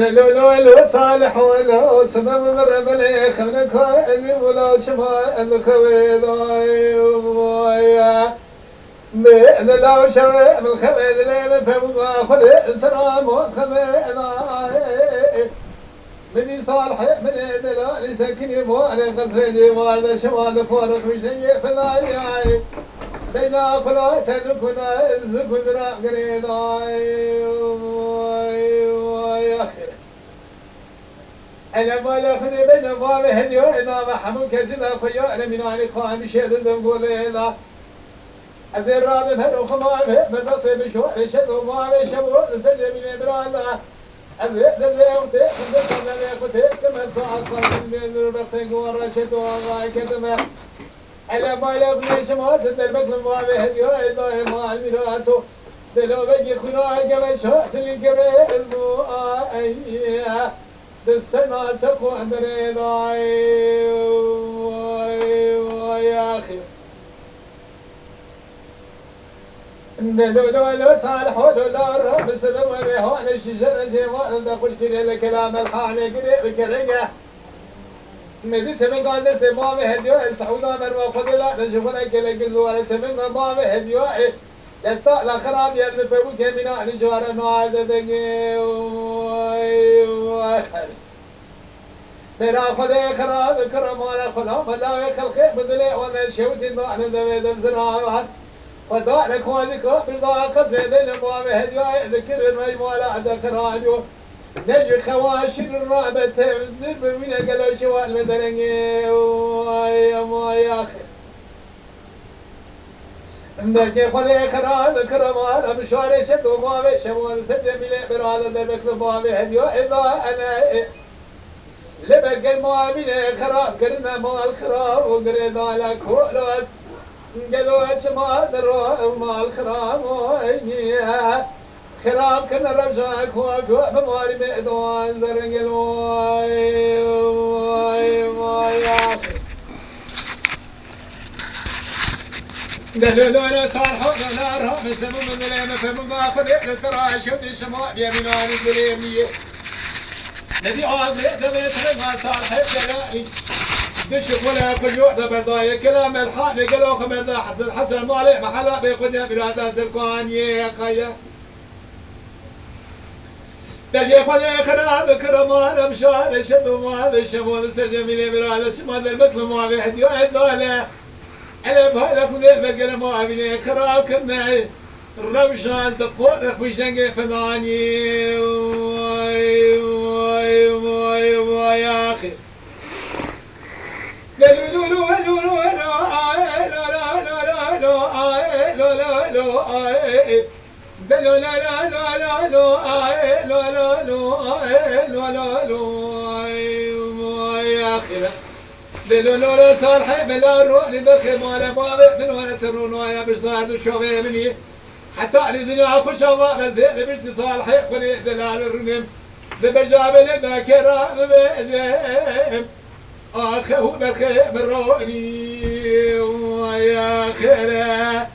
لولو صالح ولو سبب ضرب لي خلك اني ولا شما الخوي ضايع من لو شوي بالخوي اللي ما فهم خذ الترام وخوي مني صالح من دلالي سكني مو انا قصر جوار ذا شما ذا فورق بشيء فضايع بين أخرى تلكنا الزكذرة قريضاي وآخر أنا ما لأخذ بين باب هديو إنا محمود كزنا خيو أنا من عن إخوان بشيء ذنب قولينا أزير رابط هلو خمامه من رطي بشوار شدو ما بشبو نسجل من إبرانا أزير ذنبي خمدت أنا لأخذ كما ساعة من الرطي قوار شدو الله كتمه على ما يبني شمات دربك ما بهديو إذا ما الميراتو دلو بيجي خناق قبل شات القريب أيه بالسنة تكون دريضاي يا أخي دلو صالح ودلو الرب سلم بهون الشجرة جيوان ذا قلت لي الكلام الحاني قريب كرقه مدت من قال نسي ما بهديو السعودة مروا خذلا نشوفنا كل جزوار تمن ما بهديو يستاء الخراب يلم فوق كمينا نجار نواد دقي وآخر ترى خذ خراب كرم ولا خلا ولا يخلق بدلي وانا شوتي ضعنا دم زراعة وضع لك وذكر بالضاع قصر ذي ما بهديو ذكر المجموعة ذكر راديو نجي خواشر الرابة نربي من قالوا شوال مدرني يا أخي نجي خذي خراب كرمان مشوار شد وما بشمون سجل بلي برادة دربك لبابي هديو إذا أنا لبرق الموابين خراب كرنا ما الخراب وقريد على كولوس قالوا شما دروا ما الخراب خراب كنا رجعك وقوة بماري مئدوان زرق الواي يا أخي دلو لولا صالحو لولا رهم السمو من ذلك فمن باخذ للترى شوت الشماء بيمنان الظليمية الذي عاد لئتبت ما صالح الجلالي دشك ولا كل يوم برضايا كلام الحال قالوا خمر حسن مالي محلا بيقودها برادة زرقانية خيا دلي خذي خراب كرمان مشار شدو ما بشمون السرجميل برادة شمال المثل ما بهديو الدولة على بهلا خذي بقر ما بيني خراب كنا رمشان تفورق بشنق فضاني يا أخي دلو صالحي بلا الروح لبخي مال بابي من وانا ترون ويا بشطار تشوفي مني حتى نزلوا عفو شواء بزين بشتي صالحي قولي دلال الرنم ببرجاب لذاكرة ببجيم آخه برخي بروني ويا خيره